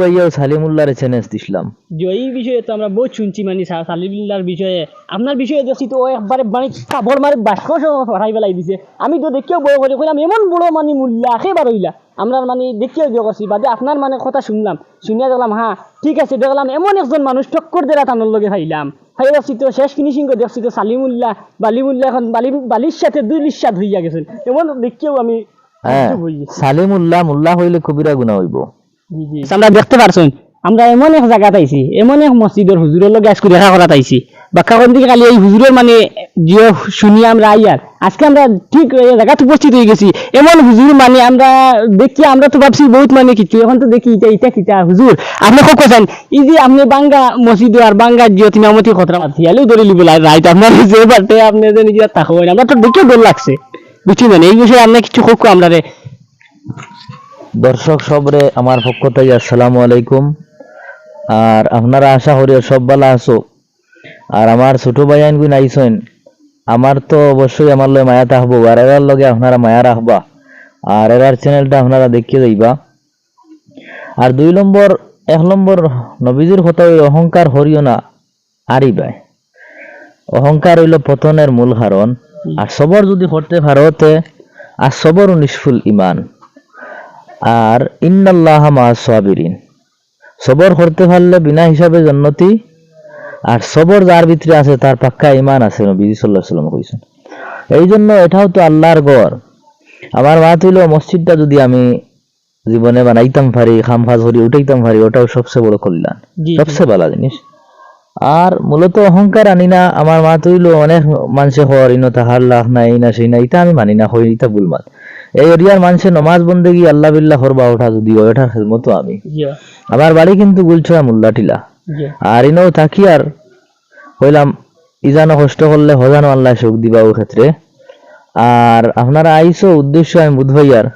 ভাইয়া সালিমুল্লাহর চ্যালেঞ্জ দিছিলাম যে এই বিষয়ে তো আমরা বহুত শুনছি মানে সালিবিল্লার বিষয়ে আপনার বিষয়ে দেখছি তো ও একবারে মানে কাবর মারে বাক্য পড়াই বেলাই দিছে। আমি তো দেখিও বড় করে কইলাম এমন বড় মানে মূল্য একেবারে হইলা আমরা মানে দেখিও বিয়ে করছি বাদে আপনার মানে কথা শুনলাম শুনিয়া দেখলাম হ্যাঁ ঠিক আছে দেখলাম এমন একজন মানুষ টক্কর দেরা তানোর লগে ফাইলাম ফাই দেখছি তো শেষ ফিনিশিং করে দেখছি তো সালিমুল্লাহ বালিমুল্লাহ এখন বালির সাথে দুই লিশ্বাদ হইয়া গেছেন এমন দেখিও আমি হ্যাঁ সালিমুল্লাহ মুল্লাহ হইলে কবিরা গুনাহ হইব। আমরা দেখতে পারছেন আমরা এমন এক জায়গাত আইছি এমন এক মসজিদের হুজুরের লগে আজকে দেখা করাত আইছি বাক্কা কোন দিকে খালি এই হুজুরের মানে যে শুনি আমরা আইয়ার আজকে আমরা ঠিক এই জায়গাত উপস্থিত হয়ে গেছি এমন হুজুর মানে আমরা দেখি আমরা তো ভাবছি বহুত মানে কিছু এখন তো দেখি এটা কিটা হুজুর আপনি খুব কোথায় এই যে আপনি বাঙ্গা মসজিদ আর বাঙ্গা যে তুমি আমতি খতরা মাথিয়ালেও ধরে লিবল রাইট আপনার যে বাটে আপনি যে নিজে থাকো আমরা তো দেখে ডর লাগছে বুঝছি মানে এই বিষয়ে আমরা কিছু খুব আমরা রে দর্শক সবরে আমার পক্ষ থেকে আসসালামু আলাইকুম। আর আপনারা আশা করি সব ভালো আছো। আর আমার ছোট ভাই আইনগুন আইসেন আমার তো অবশ্যই আমার লগে মায়া থাকবো আর এরার লগে আপনারা মায়া রাখবা আর এরার চ্যানেলটা আপনারা দেখিয়ে যাইবা। আর 1 নম্বর নবীজির কথা ওই অহংকার হরিও না আরিবাই অহংকার হইল পতনের মূল কারণ। আর সবর যদি করতে ভারতে আর সবর নিষ্ফুল ইমান আর ইন্নাল্লাহা মাআস সাবিরিন সবর করতে পারলে বিনা হিসাবে জান্নাতি আর সবর যার ভিতরে আছে তার পাক্কা ইমান আছে নবীজি সাল্লাল্লাহু আলাইহি ওয়াসাল্লাম কইছেন। এই জন্য এটাও তো আল্লাহর ঘর। আমার মা হইল মসজিদটা যদি আমি জীবনে বানাইতাম পারি খামফাজ হরি উঠাইতাম পারি ওটাও সবচেয়ে বড় কল্যাণ সবচেয়ে ভালো জিনিস। আর মূলত অহংকার আনি না আমার মা হইল অনেক মানুষে হওয়ার ইনো তাহার লাভ নাই না সেই না এটা আমি মানি না হই এটা ভুলমাল। এই এরিয়ার মানুষে নমাজ বন্দেগি আল্লাহ বিল্লাহ করবা ওঠা যদি ওঠার খেদমতো আমি আমার বাড়ি কিন্তু গুলছড়া মোল্লাটিলা আর ইনো থাকি আর হইলাম ইজানো কষ্ট করলে হজানো আল্লাহ সুখ দিবা ও ক্ষেত্রে। আর আপনারা আইসো উদ্দেশ্য আমি বুধভাইয়ার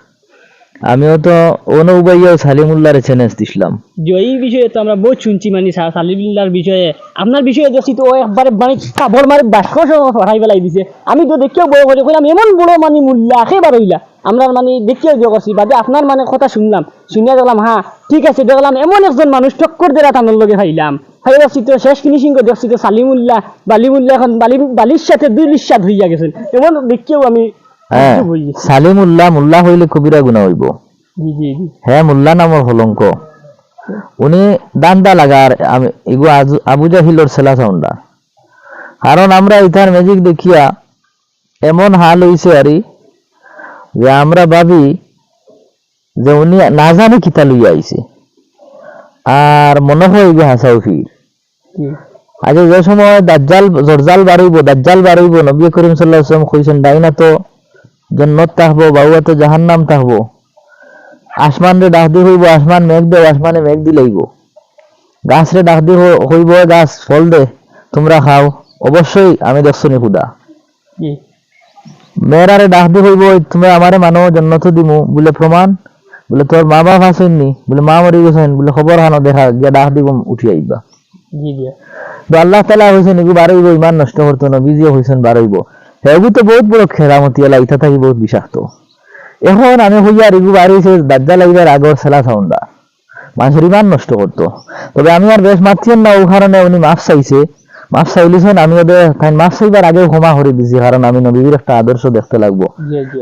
আমিও তো অনুভাইয়াও সালিমুল্লাহর চ্যালেঞ্জ দিছিলাম যে এই বিষয়ে তো আমরা বহুত শুনছি মানে সালিবিল্লার বিষয়ে আপনার বিষয়ে দেখছি তো ও একবারে মানে কাবর মারে বাক্য পড়াই বেলাই দিছে। আমি তো দেখিও বড় করে কইলাম এমন বড় মানে মূল্য একেবারে হইলা আমরা মানে দেখিও বিয়ে করছি বাদে আপনার মানে কথা শুনলাম শুনিয়া দেখলাম হ্যাঁ ঠিক আছে দেখলাম এমন একজন মানুষ টক্কর দেরা তানোর লগে ফাইলাম ফাই দেখছি তো শেষ ফিনিশিং করে দেখছি তো সালিমুল্লাহ বালিমুল্লাহ এখন বালির সাথে দুই লিশ্বাদ হইয়া গেছেন এমন দেখিও আমি হ্যাঁ সালিমুল্লাহ মুল্লাহ হইলে কবিরা গুনাহ হইব। হ্যাঁ মুল্লা নামর হলঙ্ক উনি দান্দা লাগার আমি এগো আবু জাহিলর সেলা সাউন্ডা কারণ আমরা ইথার ম্যাজিক দেখিয়া এমন হাল হইছে আরি যে আমরা ভাবি যে উনি না জানে কিতা লইয়া আইছে আর মনে হয় যে হাসাও ফির আগে যে সময় দাজ্জাল বাড়ইব নবী করিম সাল্লাল্লাহু আলাইহি ওয়াসাল্লাম কইছেন ডাইনা তো জান্নাত থাকবো বাউয়া তো জাহান্নাম থাকবো আসমান রে ডাক দি হইব আসমান মেঘ দে আসমানে মেঘ দিলাইব গাছ রে ডাক দি হইব গাছ ফল দে তোমরা খাও অবশ্যই আমি দেখছো নি খুদা মেয়েরারে ডাক দি হইব তুমি আমারে মানো জান্নাত দিমু বলে প্রমাণ বলে তোর মা বাপ আসেননি বলে মা মরে গেছেন বলে খবর হানো দেখা গিয়া ডাক দিব উঠি আইবা তো আল্লাহ তাআলা হইছেন এগু বাড়াইব ইমান নষ্ট করতো না বিজিও হইছেন বাড়াইব এগু তো বহুত বড় খেরামতি আল্লাহ ইতা থাকি বহুত বিষাক্ত। এখন আমি হইয়া রিগু বাড়িছে দাজ্জাল আইবার আগর সেলা সাউন্ডা মানুষের ইমান নষ্ট করতো। তবে আমি আর বেশ মারছিলেন না ও কারণে উনি মাফ চাইছে মাফ চাইলিছেন আমি ওদের মাফ চাইবার আগে ক্ষমা করে দিছি কারণ আমি নবীর একটা আদর্শ দেখতে লাগবো।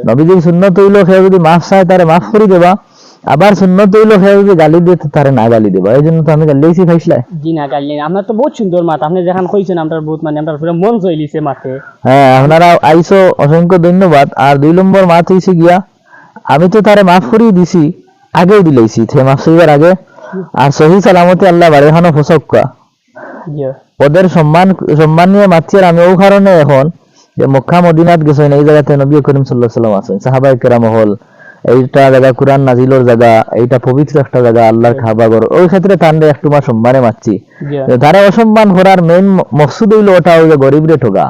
নবীজির সুন্নত হইল সে যদি মাফ চায় তারে মাফ করে দেবা আবার সুন্নত হইল সে যদি গালি দিয়ে তারে না গালি দেবা এই জন্য তো আমি গালিয়েছি খাইছিলাম জি না গালি আপনার তো বহুত সুন্দর মাত আপনি যেখান কইছেন আপনার বহুত মানে আপনার পুরো মন চইলিছে মাতে। হ্যাঁ আপনারা আইসো অসংখ্য ধন্যবাদ। আর 2 নম্বর মাত হইছে গিয়া আমি তো তারে মাফ করিয়ে দিছি আগেই দিলাইছি সে মাফ চাইবার আগে আর সহি সালামতে আল্লাহ বাড়িখানো ফসক্কা ওদের সম্মান নিয়ে মাতছি। আর আমি ও কারণে এখন যে মক্কা মদিনাত গেছেন এই জায়গাতে নবী করিম সাল্লাল্লাহু আলাইহি ওয়াসাল্লাম আছেন সাহাবায়ে কেরাম হল এইটা জায়গা কোরআন নাজিলের জায়গা এইটা পবিত্র একটা জায়গা আল্লাহর কাবা ঘর ওই ক্ষেত্রে তান্ডে একটু মা সম্মানে মাতছি। তারা অসম্মান করার মেইন মকসুদ হইল ওটা ওই যে গরিব রে ঠগা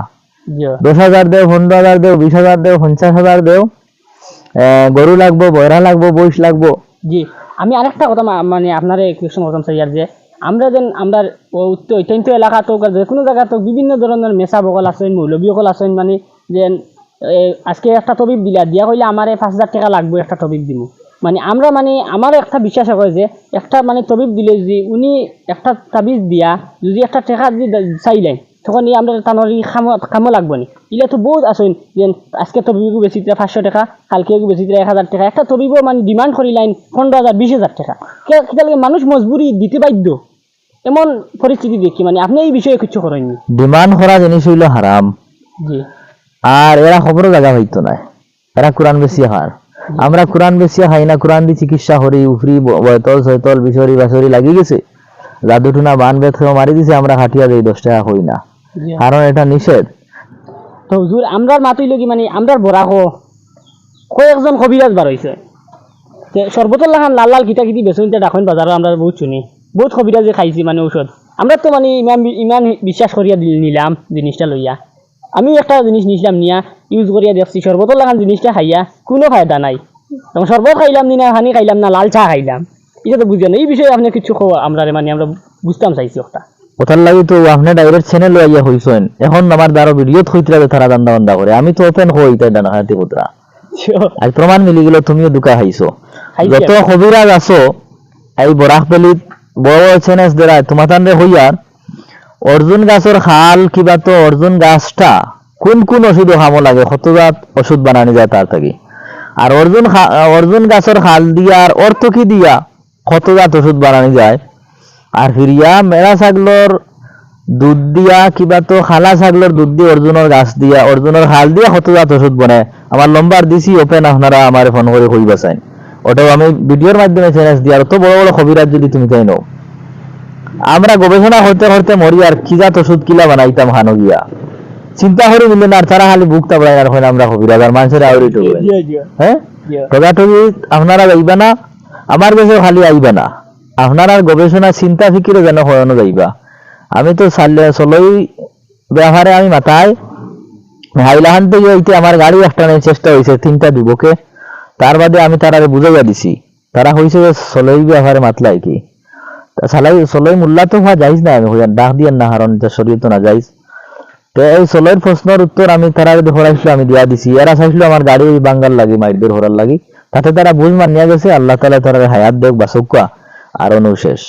10,000 দেও 15,000 দেও 20,000 দেও 50,000 দেও গরু লাগবো বয়রা লাগবো বইস লাগবো। জি আমি আরেকটা কথা মানে আপনার কিছু মতন চাইয়ার যে আমরা যেন আমরা অত্যন্ত এলাকা তো যে কোনো জায়গা তো বিভিন্ন ধরনের মেসা বকল আছেন মৌলবী সকল আছেন মানে যে আজকে একটা টপিক দিলা দিয়া কইলে আমার 5,000 টাকা লাগবে একটা টপিক দিব মানে আমরা মানে আমার একটা বিশ্বাস হয় যে একটা মানে তবিব দিলে যে উনি একটা তাবিজ দিয়া যদি একটা টেকা যদি চাইলেন তখন এই আমরা তানোর কামও লাগবো নি ইলে তো বহুত আসেন যে আজকে তবিবও বেশি 500 টাকা কালকে বেশি 1000 টাকা একটা তবিবও মানে ডিমান্ড করিলেন 15,000 20,000 টাকা কেতালকে মানুষ মজবুরি দিতে বাধ্য এমন পরিস্থিতি দেখি মানে আপনি এই বিষয়ে কিছু করেননি ডিমান্ড করা জিনিস হইল হারাম জি আর এরা খবরও জায়গা হইতো না এরা কোরআন বেশি হার আমরা কোরআন বেশি খাই না কোরআন দিয়ে চিকিৎসা করি উফরি বয়তল সয়তল বিশরি বাসরি লাগি গেছে জাদুটুনা বান বেত মারি দিছে আমরা খাটিয়া দেই 10 টাকা হই না জি। কারণ এটা নিষেধ তো হুজুর আমরার মাতুই লগি মানে আমরার বড়া কয়েকজন কবিরাজ বার হইছে তে সর্বতল লাগান লাল লাল কিতা কিতি বেচুন তে ডাকইন বাজারও আমরা বহুত শুনি বহুত কবিরাজে খাইছি মানে ঔষধ আমরা তো মানে ইমান বিশ্বাস করিয়া নিলাম জিনিসটা লইয়া আমি একটা জিনিস নিছিলাম নিয়া ইউজ করিয়া দেখছি সর্বতল লাগান জিনিসটা খাইয়া কোনো ফায়দা নাই এবং সর্বত খাইলাম না হানি খাইলাম না লাল চা খাইলাম এটা তো বুঝিয়া না এই বিষয়ে আপনি কিছু আমরা মানে আমরা বুঝতাম চাইছি একটা ওটার লাগি তো আপনি ডাইরেক্ট চ্যানেল লইয়া হইছেন এখন আমার দ্বারা ভিডিও থইতরা তারা দান্দা বান্দা করে আমি তো ওপেন হই তাই না হাতি পুত্রা আজ প্রমাণ মিলি গেল তুমিও দুকা খাইছো যত কবিরাজ আছো এই বরাক পেলিত বড় বড় চ্যানেল দ্বারা তোমার তান্ডে হইয়ার অর্জুন গাছের খাল কিবা তো অর্জুন গাছটা কোন কোন ওষুধ খামো লাগে কতজাত ওষুধ বানানি যায় তার থাকি আর অর্জুন গাছের খাল দিয়া আর অর্থ কি দিয়া কতজাত ওষুধ বানানি যায় আর ফিরিয়া মেরা ছাগলর দুধ দিয়া কিবা তো খালা ছাগলর দুধ দিয়ে অর্জুনের গাছ দিয়া অর্জুনের খাল দিয়া কতজাত ওষুধ বনে আমার লম্বার দিছি ওপেন আপনারা আমার ফোন করে কইবা চাই ওটাও আমি ভিডিওর মাধ্যমে চ্যানেল দিই আর তো বড় বড় খবিরাজ যদি তুমি তাই নাও আমরা গবেষণা হতে হতে মরি আর কি জাত ওষুধ কিলা বানাইতাম হানো গিয়া চিন্তা করে দিলেন আর তারা খালি বুক তাবড়াই আর হয় আমরা কবিরাজ আর মানুষের আউরি টুকবে হ্যাঁ টগাটগি আপনারা যাইবা না আমার কাছে খালি আইবা না আপনার গবেষণা চিন্তা ফিকিরে যেন হরানো যাইবা আমি তো চলই ব্যবহারে আমি মাথায় হাইলাহান থেকে হইতে আমার গাড়ি একটা চেষ্টা হয়েছে 3টা যুবকে তার বাদে আমি তারা বুঝাইয়া দিছি তারা হয়েছে যে চলই ব্যবহারে মাতলাই কি চলই মূল্যা তো হওয়া যাইজ না আমি ডাক দিয়ে না কারণ এটা শরীর তো না যাইজ তো এই চলইর প্রশ্নের উত্তর আমি তারা হরাইছিল আমি দিয়া দিছি এরা চাইছিল আমার গাড়ি বাঙ্গাল লাগি মাইরদের হরার লাগি তাতে তারা বুঝ মানিয়া গেছে আল্লাহ তাআলা তারা হায়াত দেখ বাসুকা আর অনুশেষ